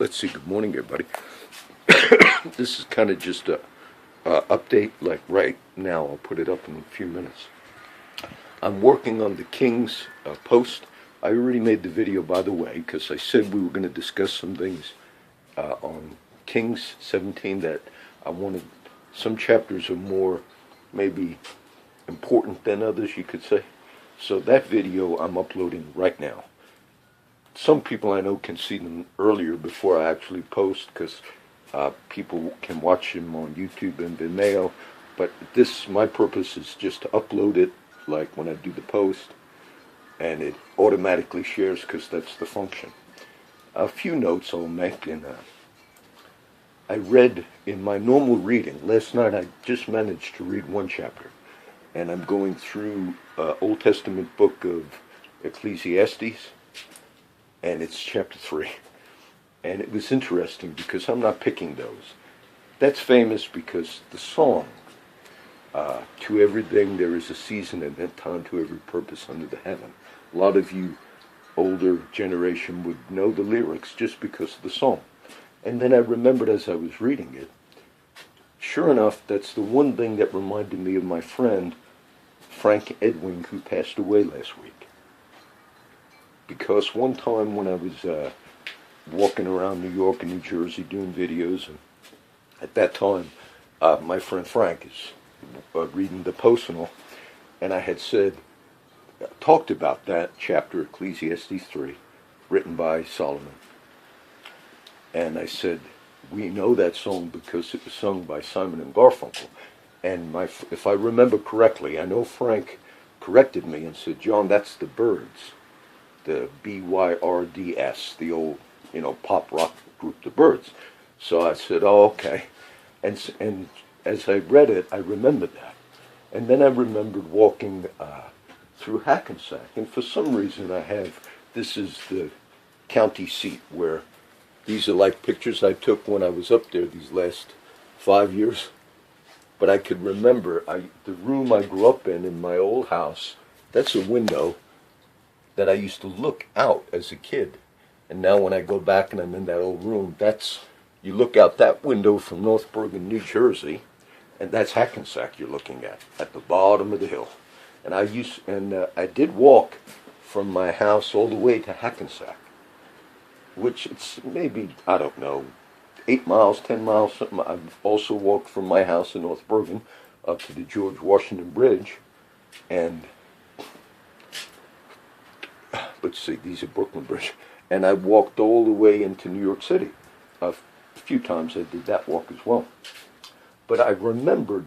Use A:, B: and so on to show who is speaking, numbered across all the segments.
A: Let's see, good morning, everybody. This is kind of just a update, like right now. I'll put it up in a few minutes. I'm working on the King's post. I already made the video, by the way, because I said we were going to discuss some things on Kings 17 that I wanted. Some chapters are more maybe important than others, you could say. So that video I'm uploading right now. Some people I know can see them earlier before I actually post, because people can watch them on YouTube and Vimeo. But my purpose is just to upload it, like when I do the post, and it automatically shares, because that's the function. A few notes I'll make. I read in my normal reading last night. I just managed to read one chapter, and I'm going through Old Testament book of Ecclesiastes. And it's chapter 3. And it was interesting because I'm not picking those. That's famous because the song, to everything there is a season and a time to every purpose under the heaven. A lot of you older generation would know the lyrics just because of the song. And then I remembered as I was reading it, sure enough, that's the one thing that reminded me of my friend, Frank Edwin, who passed away last week. Because one time when I was walking around New York and New Jersey doing videos, and at that time my friend Frank is reading the Post and all, and I had talked about that chapter, Ecclesiastes 3, written by Solomon. And I said, we know that song because it was sung by Simon and Garfunkel. And if I remember correctly, I know Frank corrected me and said, John, that's the Byrds. The Byrds, the old, pop rock group, the Byrds. So I said, oh, okay. And as I read it, I remembered that. And then I remembered walking through Hackensack. And for some reason this is the county seat where these are like pictures I took when I was up there these last 5 years. But I could remember the room I grew up in my old house, that's a window that I used to look out as a kid. And now when I go back and I'm in that old room, you look out that window from North Bergen, New Jersey, and that's Hackensack you're looking at the bottom of the hill. And I did walk from my house all the way to Hackensack, which it's maybe, I don't know, 8 miles, 10 miles, something. I've also walked from my house in North Bergen up to the George Washington Bridge, and let's see, these are Brooklyn Bridge. And I walked all the way into New York City. A few times I did that walk as well. But I remember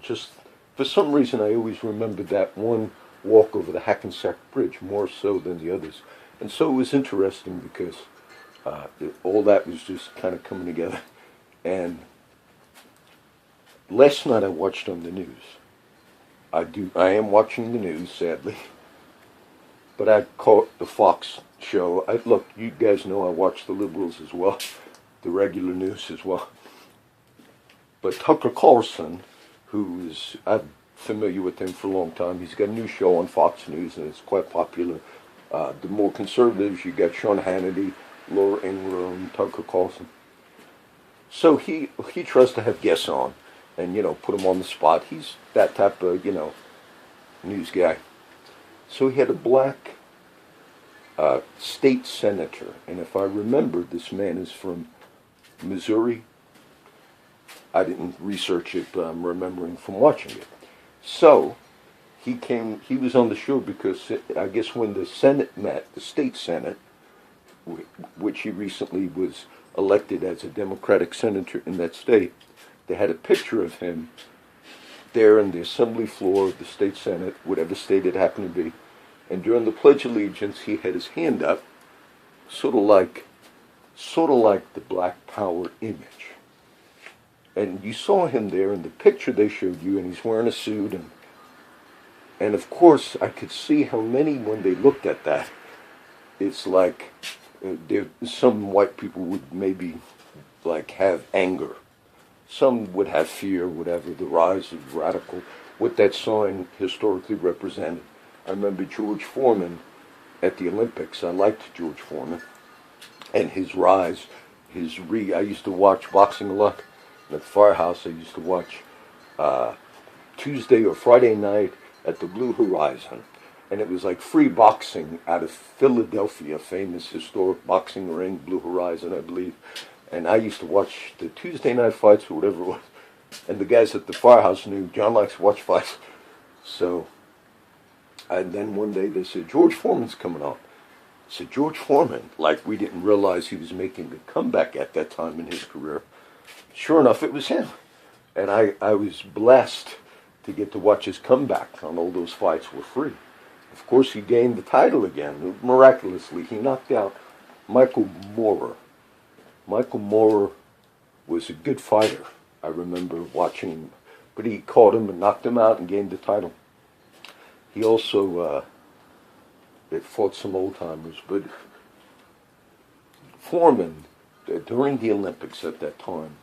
A: for some reason, I always remembered that one walk over the Hackensack Bridge more so than the others. And so it was interesting because all that was just kind of coming together. And last night I watched on the news. I am watching the news, sadly. But I caught the Fox show. Look, you guys know I watch the liberals as well, the regular news as well. But Tucker Carlson, I'm familiar with him for a long time. He's got a new show on Fox News, and it's quite popular. The more conservatives, you got Sean Hannity, Laura Ingraham, Tucker Carlson. So he tries to have guests on and, put them on the spot. He's that type of, news guy. So he had a black state senator, and if I remember, this man is from Missouri. I didn't research it, but I'm remembering from watching it. So he was on the show because I guess when the Senate met, the state Senate, which he recently was elected as a Democratic senator in that state, they had a picture of him there in the assembly floor of the state Senate, whatever state it happened to be. And during the Pledge of Allegiance, he had his hand up, sort of like the Black Power image. And you saw him there in the picture they showed you, and he's wearing a suit. And of course, I could see how many, when they looked at that, it's like some white people would maybe like have anger. Some would have fear, whatever, the rise of radical, what that sign historically represented. I remember George Foreman at the Olympics. I liked George Foreman and his rise, I used to watch boxing a lot. At the firehouse, I used to watch Tuesday or Friday night at the Blue Horizon. And it was like free boxing out of Philadelphia, famous historic boxing ring, Blue Horizon, I believe. And I used to watch the Tuesday night fights or whatever it was. And the guys at the firehouse knew John likes to watch fights. So, and then one day they said, George Foreman's coming on. I said, George Foreman? Like we didn't realize he was making a comeback at that time in his career. Sure enough, it was him. And I was blessed to get to watch his comeback on all those fights for free. Of course, he gained the title again. Miraculously, he knocked out Michael Moorer. Michael Moorer was a good fighter. I remember watching him. But he caught him and knocked him out and gained the title. He also fought some old-timers. But Foreman, during the Olympics at that time,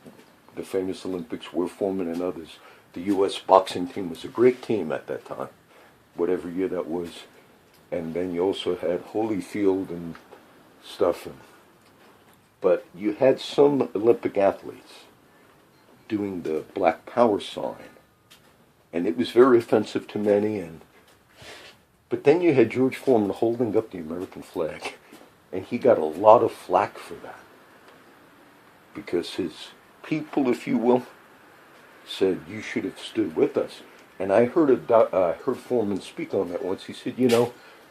A: the famous Olympics where Foreman and others, the U.S. boxing team was a great team at that time, whatever year that was. And then you also had Holyfield and stuff. But you had some Olympic athletes doing the Black Power sign. And it was very offensive to many. But then you had George Foreman holding up the American flag. And he got a lot of flack for that. Because his people, if you will, said, you should have stood with us. And I heard Foreman speak on that once. He said,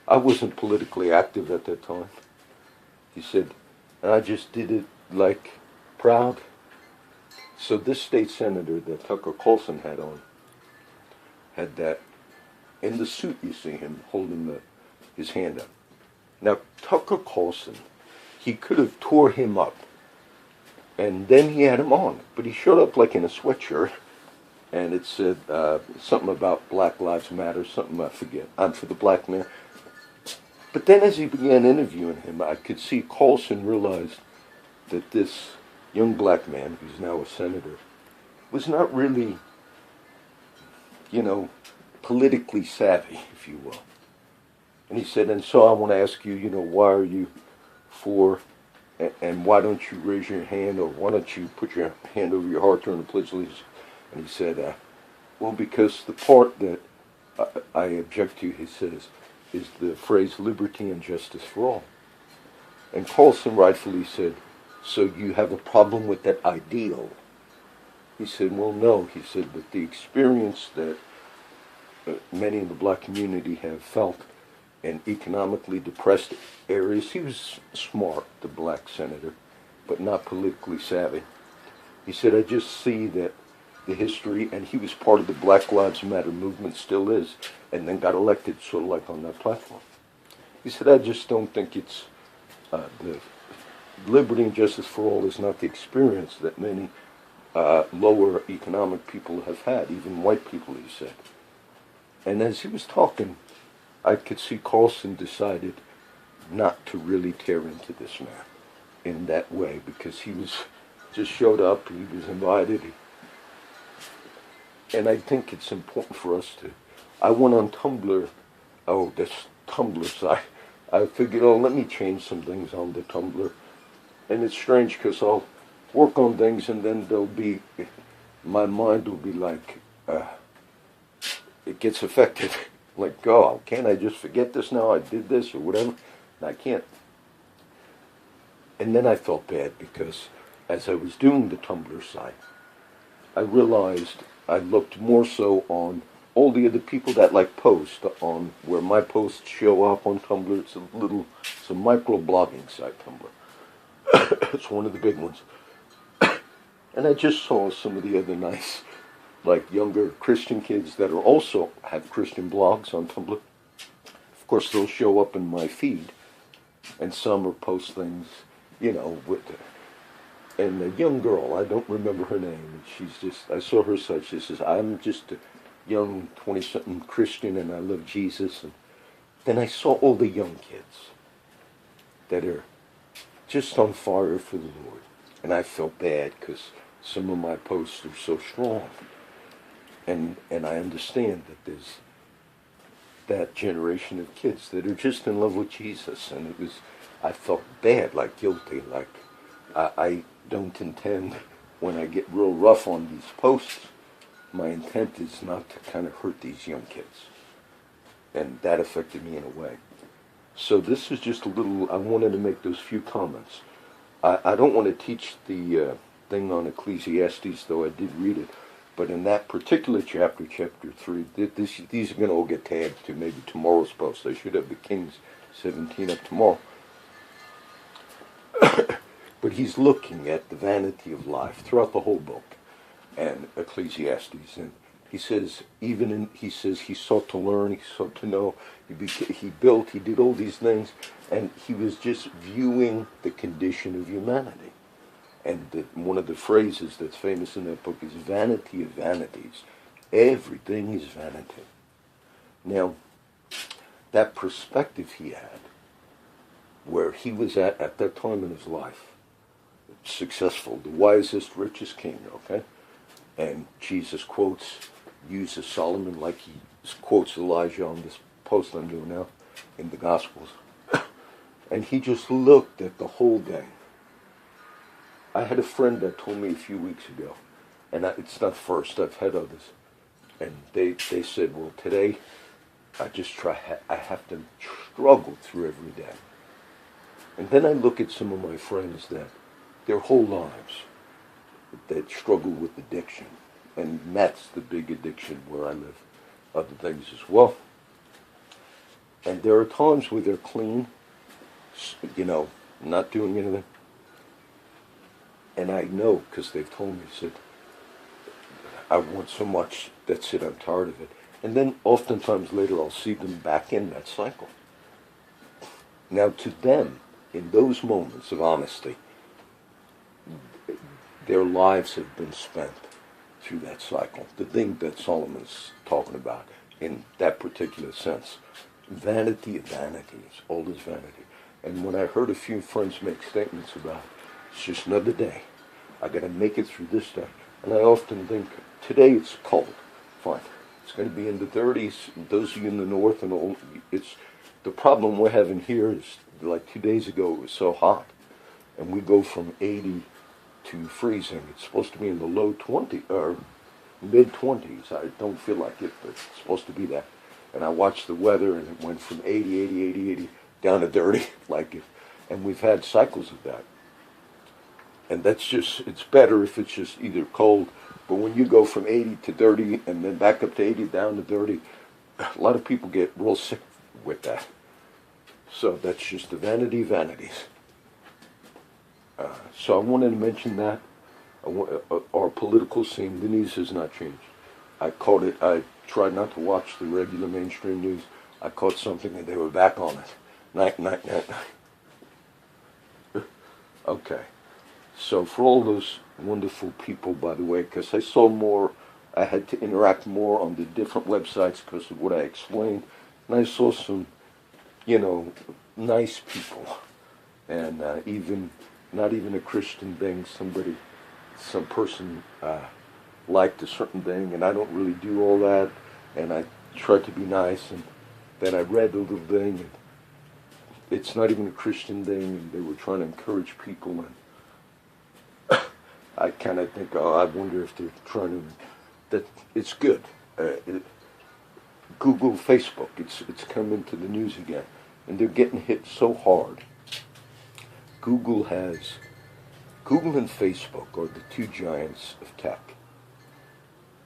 A: I wasn't politically active at that time. He said, and I just did it like proud. So this state senator that Tucker Carlson had on, had that, in the suit you see him holding his hand up. Now Tucker Carlson, he could have tore him up. And then he had him on. But he showed up like in a sweatshirt. And it said something about Black Lives Matter, something I forget. I'm for the black man. But then as he began interviewing him, I could see Carlson realized that this young black man, who's now a senator, was not really, politically savvy, if you will. And he said, and so I want to ask you, why are you for, and why don't you raise your hand, or why don't you put your hand over your heart during the Pledge of Allegiance? And he said, well, because the part that I object to, he says, is the phrase liberty and justice for all. And Carlson rightfully said, so you have a problem with that ideal? He said, well, no. He said, but the experience that many in the black community have felt in economically depressed areas, he was smart, the black senator, but not politically savvy. He said, I just see that the history, and he was part of the Black Lives Matter movement, still is, and then got elected sort of like on that platform. He said, I just don't think it's, the liberty and justice for all is not the experience that many lower economic people have had, even white people, he said. And as he was talking, I could see Carlson decided not to really tear into this man in that way, because he was just showed up, he was invited. And I think it's important for us to, I went on Tumblr, this Tumblr site. I figured, let me change some things on the Tumblr. And it's strange because I'll work on things and then my mind will be like, it gets affected. Like, can't I just forget this now? I did this or whatever. And I can't. And then I felt bad because as I was doing the Tumblr site, I realized I looked more so on all the other people that post on where my posts show up on Tumblr. It's a micro-blogging site, Tumblr. It's one of the big ones. And I just saw some of the other nice, younger Christian kids that also have Christian blogs on Tumblr. Of course, they'll show up in my feed, and some will post things, and a young girl, I don't remember her name, I saw her site, she says, I'm just a young 20-something Christian and I love Jesus. And then I saw all the young kids that are just on fire for the Lord. And I felt bad because some of my posts are so strong. And I understand that there's that generation of kids that are just in love with Jesus. And I felt bad, guilty, I don't intend, when I get real rough on these posts, my intent is not to kind of hurt these young kids. And that affected me in a way. So this is just a little, I wanted to make those few comments. I don't want to teach the thing on Ecclesiastes, though I did read it. But in that particular chapter, chapter 3, these are going to all get tagged to maybe tomorrow's post. I should have the Kings 17 up tomorrow. But he's looking at the vanity of life throughout the whole book and Ecclesiastes. And he says, he says he sought to learn, he sought to know, he built, he did all these things, and he was just viewing the condition of humanity. And one of the phrases that's famous in that book is vanity of vanities. Everything is vanity. Now, that perspective he had, where he was at that time in his life, successful, the wisest, richest king, okay? And Jesus uses Solomon like he quotes Elijah on this post I'm doing now in the Gospels. And he just looked at the whole day. I had a friend that told me a few weeks ago, and it's not first, I've had others, and they said, well, today I have to struggle through every day. And then I look at some of my friends that their whole lives that struggle with addiction, and that's the big addiction where I live, other things as well. And there are times where they're clean, not doing anything. And I know, because they've told me, said, I want so much, that's it, I'm tired of it. And then oftentimes later I'll see them back in that cycle. Now to them, in those moments of honesty, their lives have been spent through that cycle. The thing that Solomon's talking about in that particular sense. Vanity of vanities, all is vanity. And when I heard a few friends make statements about, it's just another day, I got to make it through this day. And I often think, today it's cold, fine. It's going to be in the 30s. Those of you in the north and all, it's the problem we're having here is like 2 days ago it was so hot, and we go from 80 to freezing. It's supposed to be in the low 20s or mid 20s. I don't feel like it, but it's supposed to be that. And I watched the weather, and it went from 80 down to 30, and we've had cycles of that. And that's just, it's better if it's just either cold, but when you go from 80 to 30 and then back up to 80 down to 30, a lot of people get real sick with that. So that's just the vanity of vanities. So I wanted to mention that. Our political scene, the news has not changed. I tried not to watch the regular mainstream news. I caught something and they were back on it. Night. Okay. So for all those wonderful people, by the way, because I had to interact more on the different websites because of what I explained. And I saw some, nice people. And not even a Christian thing, some person liked a certain thing, and I don't really do all that, and I tried to be nice, and then I read a little thing, and it's not even a Christian thing, and they were trying to encourage people, and I kind of think, I wonder if they're trying to, that it's good. Google, Facebook, it's come into the news again, and they're getting hit so hard. Google and Facebook are the two giants of tech.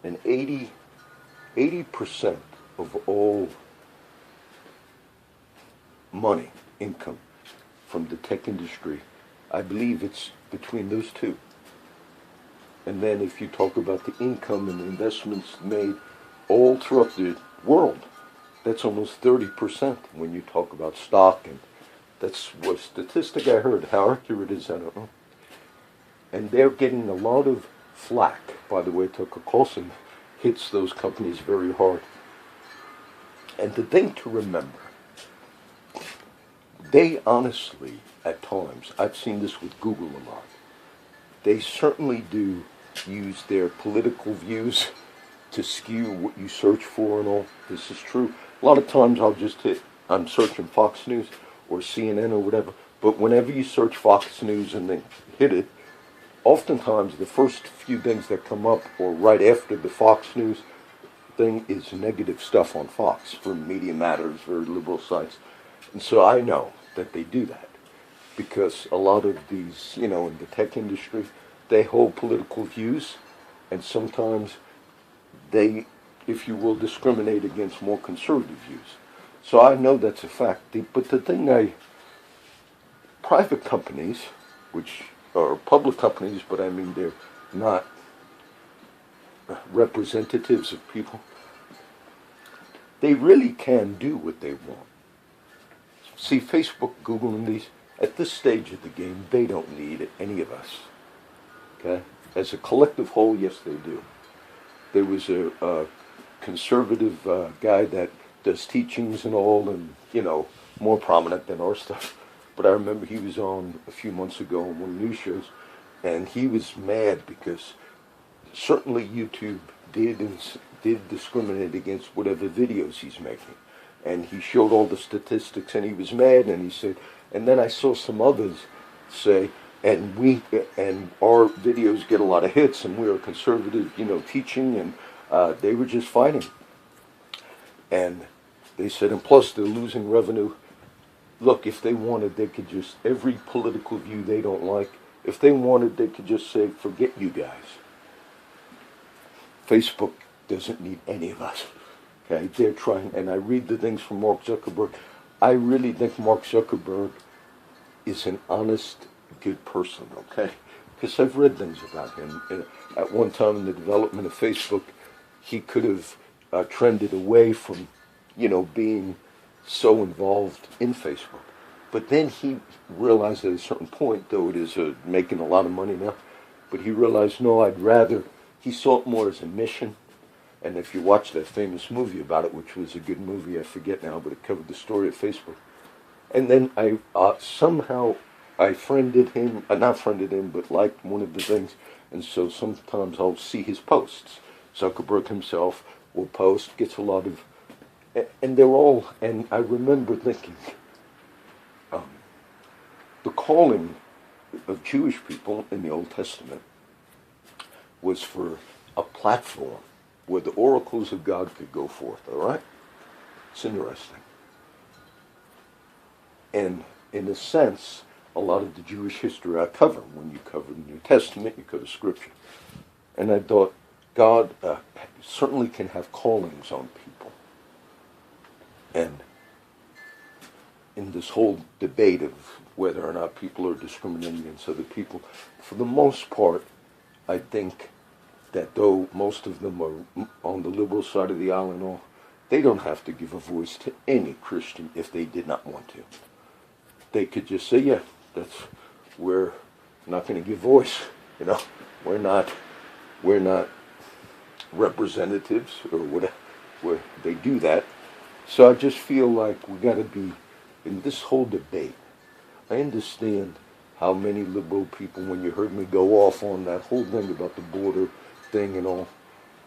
A: And 80% of all money, income from the tech industry, I believe it's between those two. And then if you talk about the income and the investments made all throughout the world, that's almost 30% when you talk about stock, and that's what statistic I heard. How accurate it is, I don't know. And they're getting a lot of flack. By the way, Tucker Carlson hits those companies very hard. And the thing to remember, they honestly, at times, I've seen this with Google a lot, they certainly do use their political views to skew what you search for and all. This is true. A lot of times I'm searching Fox News or CNN or whatever. But whenever you search Fox News and then hit it, oftentimes the first few things that come up, or right after the Fox News thing, is negative stuff on Fox from Media Matters, very liberal sites. And so I know that they do that because a lot of these, in the tech industry, they hold political views, and sometimes they, if you will, discriminate against more conservative views. So I know that's a fact. But the thing private companies, which are public companies, but I mean they're not representatives of people, they really can do what they want. See, Facebook, Google, and these, at this stage of the game, they don't need any of us. Okay? As a collective whole, yes, they do. There was a conservative guy that does teachings and all, and, more prominent than our stuff. But I remember he was on a few months ago on one of the news shows, and he was mad because certainly YouTube did discriminate against whatever videos he's making. And he showed all the statistics, and he was mad, and he said, and then I saw some others say, and our videos get a lot of hits, and we're conservative, teaching, and they were just fighting. And they said, and plus they're losing revenue. Look, if they wanted, they could just, every political view they don't like, if they wanted, they could just say, forget you guys. Facebook doesn't need any of us. Okay, they're trying, and I read the things from Mark Zuckerberg. I really think Mark Zuckerberg is an honest, good person, okay? Because I've read things about him. And at one time in the development of Facebook, he could have trended away from, being so involved in Facebook. But then he realized at a certain point, though it is making a lot of money now, but he realized, no, he saw it more as a mission. And if you watch that famous movie about it, which was a good movie, I forget now, but it covered the story of Facebook. And then I somehow friended him, not friended him, but liked one of the things. And so sometimes I'll see his posts. Zuckerberg himself will post, gets a lot of, and they're all, and I remember thinking, the calling of Jewish people in the Old Testament was for a platform where the oracles of God could go forth, all right? It's interesting. And in a sense, a lot of the Jewish history I cover. When you cover the New Testament, you cover Scripture. And I thought, God certainly can have callings on people. And in this whole debate of whether or not people are discriminating against other people, for the most part, I think that though most of them are on the liberal side of the aisle and all, they don't have to give a voice to any Christian if they did not want to. They could just say, yeah, we're not going to give voice, we're not representatives or whatever, they do that. So I just feel like we got to be, in this whole debate, I understand how many liberal people, when you heard me go off on that whole thing about the border thing and all,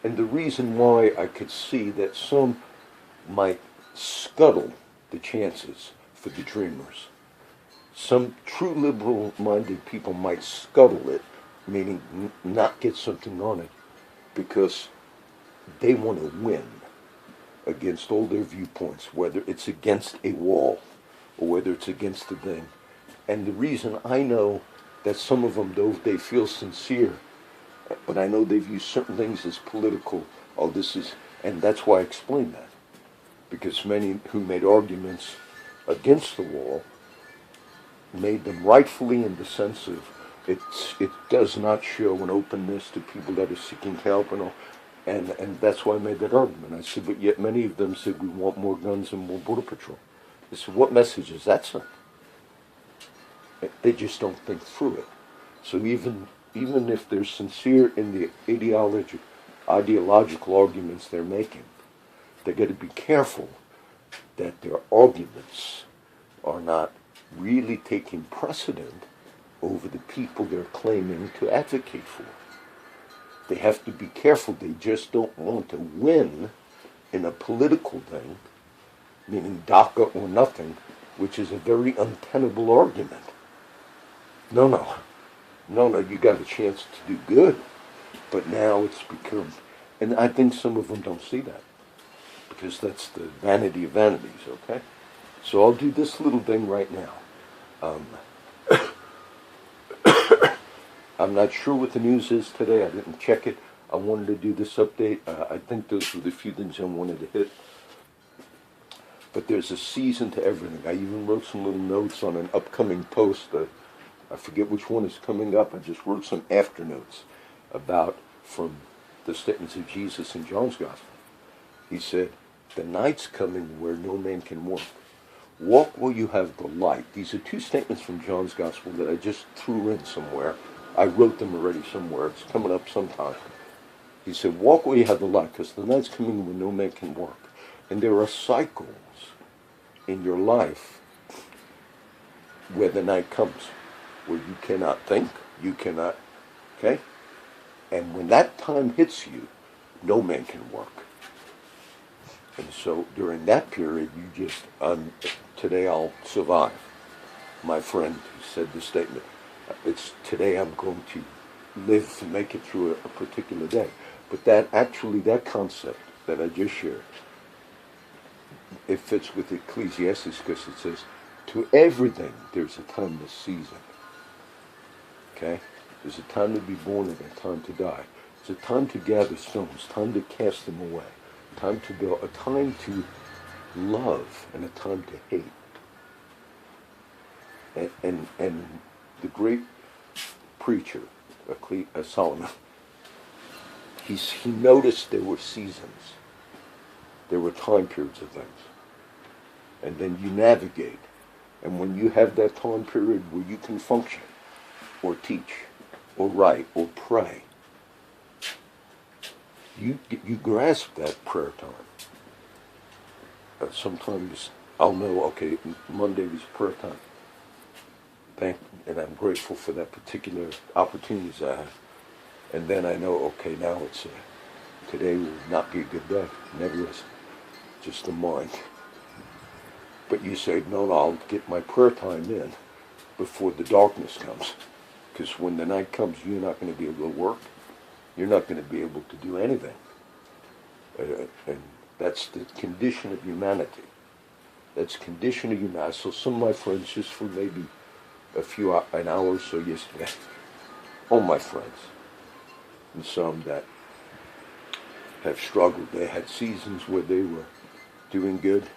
A: and the reason why I could see that some might scuttle the chances for the dreamers. Some true liberal-minded people might scuttle it, meaning not get something on it, because they want to win against all their viewpoints, whether it's against a wall or whether it's against the thing. And the reason I know that some of them, though they feel sincere, but I know they've used certain things as political, and that's why I explain that. Because many who made arguments against the wall made them rightfully in the sense of it does not show an openness to people that are seeking help and all. And that's why I made that argument. I said, but yet many of them said we want more guns and more border patrol. I said, what message is that send? They just don't think through it. So even if they're sincere in the ideological arguments they're making, they got to be careful that their arguments are not really taking precedent over the people they're claiming to advocate for. They have to be careful. They just don't want to win in a political thing, meaning DACA or nothing. which is a very untenable argument. No, you got a chance to do good, but now it's become, and I think some of them don't see that, because that's the vanity of vanities, okay? So I'll do this little thing right now. I'm not sure what the news is today. I didn't check it. I wanted to do this update. I think those were the few things I wanted to hit. But there's a season to everything. I even wrote some little notes on an upcoming post. I forget which one is coming up. I just wrote some after notes about from the statements of Jesus in John's Gospel. He said, "The night's coming where no man can walk. Walk while you have the light." These are two statements from John's Gospel that I just threw in somewhere. I wrote them already somewhere. It's coming up sometime. He said, "Walk while you have the light, because the night's coming when no man can work." And there are cycles in your life where the night comes, where you cannot think, you cannot, okay? And when that time hits you, no man can work. And so during that period, you just, today I'll survive. My friend said the statement, it's today I'm going to live to make it through a particular day. But that concept that I just shared, it fits with Ecclesiastes, because it says, to everything there's a time and a season. Okay? There's a time to be born and a time to die. There's a time to gather stones, time to cast them away, time to build, a time to love and a time to hate. And the great preacher, Solomon, he noticed there were seasons. There were time periods of things. And then you navigate. And when you have that time period where you can function, or teach, or write, or pray, you grasp that prayer time. Sometimes I'll know, okay, Monday was prayer time. And I'm grateful for that particular opportunities I have. And then I know, okay, now it's today will not be a good day. Never is. Just the mind. But you say, no, I'll get my prayer time in before the darkness comes. Because when the night comes, you're not going to be able to work. You're not going to be able to do anything. And that's the condition of humanity. That's the condition of humanity. So some of my friends, just for maybe an hour or so yesterday, all my friends, and some that have struggled. They had seasons where they were doing good,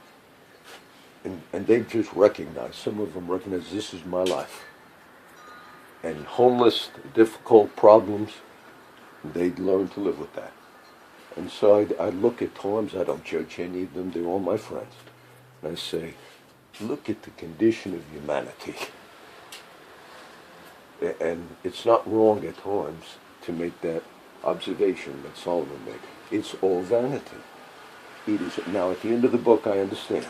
A: and they just recognized, some of them recognize, this is my life. And homeless, difficult problems, they'd learn to live with that. And so I look at times, I don't judge any of them, they're all my friends. And I say, look at the condition of humanity. And it's not wrong at times to make that observation that Solomon made. It's all vanity. It is. Now, at the end of the book, I understand.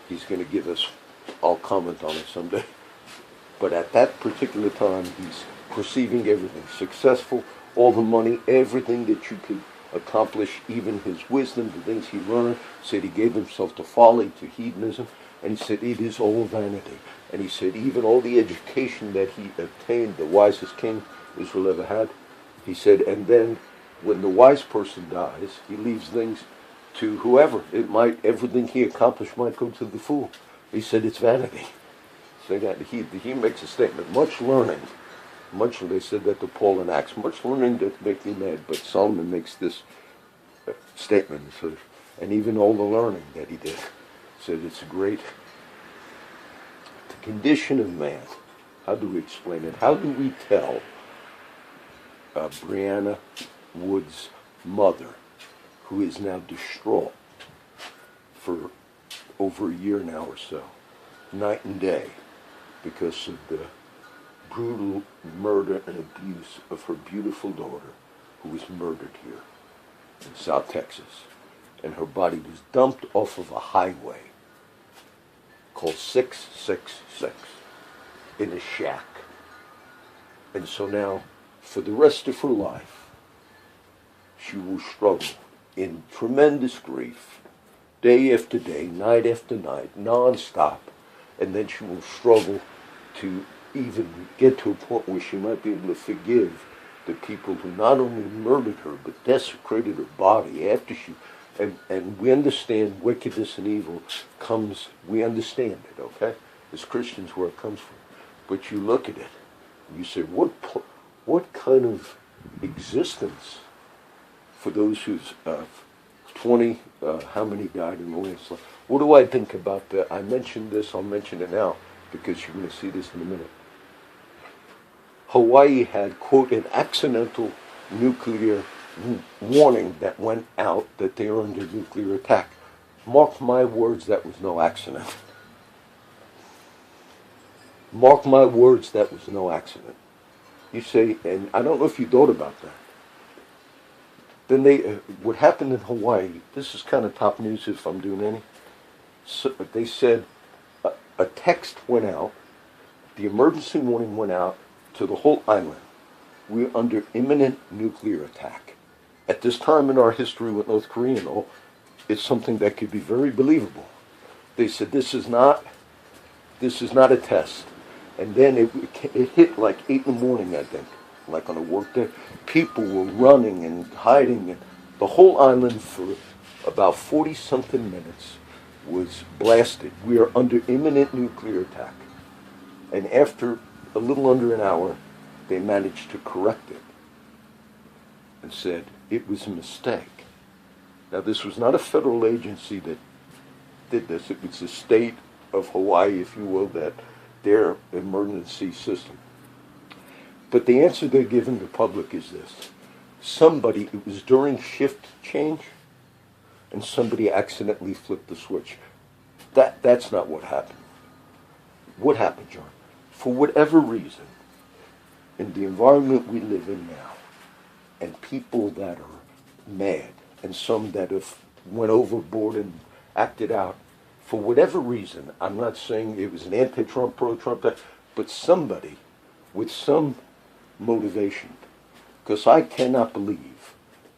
A: He's going to give us, I'll comment on it someday. But at that particular time, he's perceiving everything. Successful, all the money, everything that you could accomplish, even his wisdom, the things he learned. Said he gave himself to folly, to hedonism. And he said, it is all vanity. And he said, even all the education that he obtained, the wisest king Israel ever had, he said, and then when the wise person dies, he leaves things to whoever. Everything he accomplished might go to the fool. He said, it's vanity. So that he makes a statement, much learning, they said that to Paul in Acts, much learning doth make me mad, but Solomon makes this statement, and even all the learning that he did, said it's great. The condition of man, how do we explain it? How do we tell Brianna Wood's mother, who is now distraught for over a year now or so, night and day, because of the brutal murder and abuse of her beautiful daughter, who was murdered here in South Texas. And her body was dumped off of a highway called 666 in a shack. And so now, for the rest of her life, she will struggle in tremendous grief, day after day, night after night, non-stop, and then she will struggle to even get to a point where she might be able to forgive the people who not only murdered her but desecrated her body after she. And we understand wickedness and evil comes. We understand it, okay, as Christians, where it comes from. But you look at it, and you say, what kind of existence for those who's 20? How many died in the last life? What do I think about that? I mentioned this. I'll mention it now because you're going to see this in a minute. Hawaii had, quote, an accidental nuclear warning that went out that they were under nuclear attack. Mark my words, that was no accident. Mark my words, that was no accident. You say, and I don't know if you thought about that. Then what happened in Hawaii, this is kind of top news if I'm doing any. So they said a text went out, the emergency warning went out to the whole island. We're under imminent nuclear attack. At this time in our history with North Korea and all, it's something that could be very believable. They said this is not a test. And then it hit like 8 in the morning, I think, like on a work day. People were running and hiding, and the whole island for about 40-something minutes was blasted. We are under imminent nuclear attack. And after a little under an hour, they managed to correct it and said it was a mistake. Now, this was not a federal agency that did this. It was the state of Hawaii, if you will, that their emergency system. But the answer they're giving the public is this. It was during shift change, and somebody accidentally flipped the switch. That's not what happened. What happened, John? For whatever reason, in the environment we live in now, and people that are mad, and some that have went overboard and acted out, for whatever reason, I'm not saying it was an anti-Trump, pro-Trump, but somebody with some motivation, because I cannot believe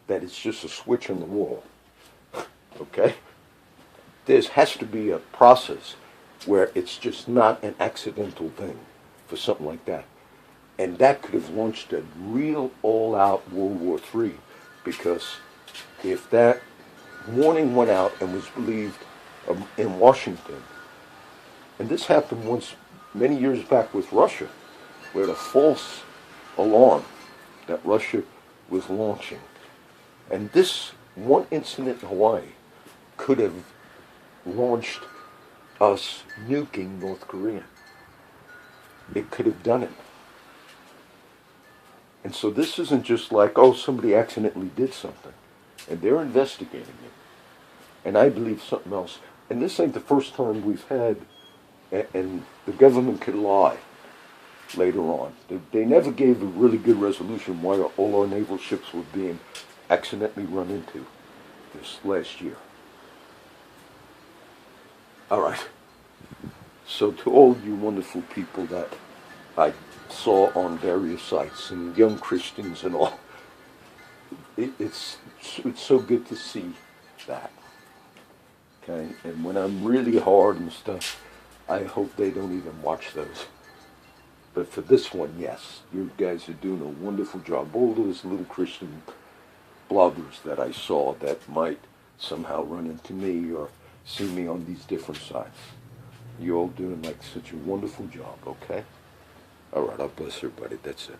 A: that it's just a switch on the wall, okay? There has to be a process where it's just not an accidental thing for something like that. And that could have launched a real all-out World War III, because if that warning went out and was believed in Washington, and this happened once many years back with Russia, where the false alarm that Russia was launching. And this one incident in Hawaii could have launched us nuking North Korea. It could have done it. And so this isn't just like, oh, somebody accidentally did something. And they're investigating it. And I believe something else. And this ain't the first time we've had, and the government could lie later on. They never gave a really good resolution why all our naval ships were being accidentally run into this last year. All right. So to all you wonderful people that I saw on various sites, and young Christians and all, it's so good to see that. Okay? And when I'm really hard and stuff, I hope they don't even watch those. But for this one, yes, you guys are doing a wonderful job. All those little Christian bloggers that I saw that might somehow run into me or see me on these different sites, you're all doing like such a wonderful job, okay? All right, I'll bless everybody. That's it.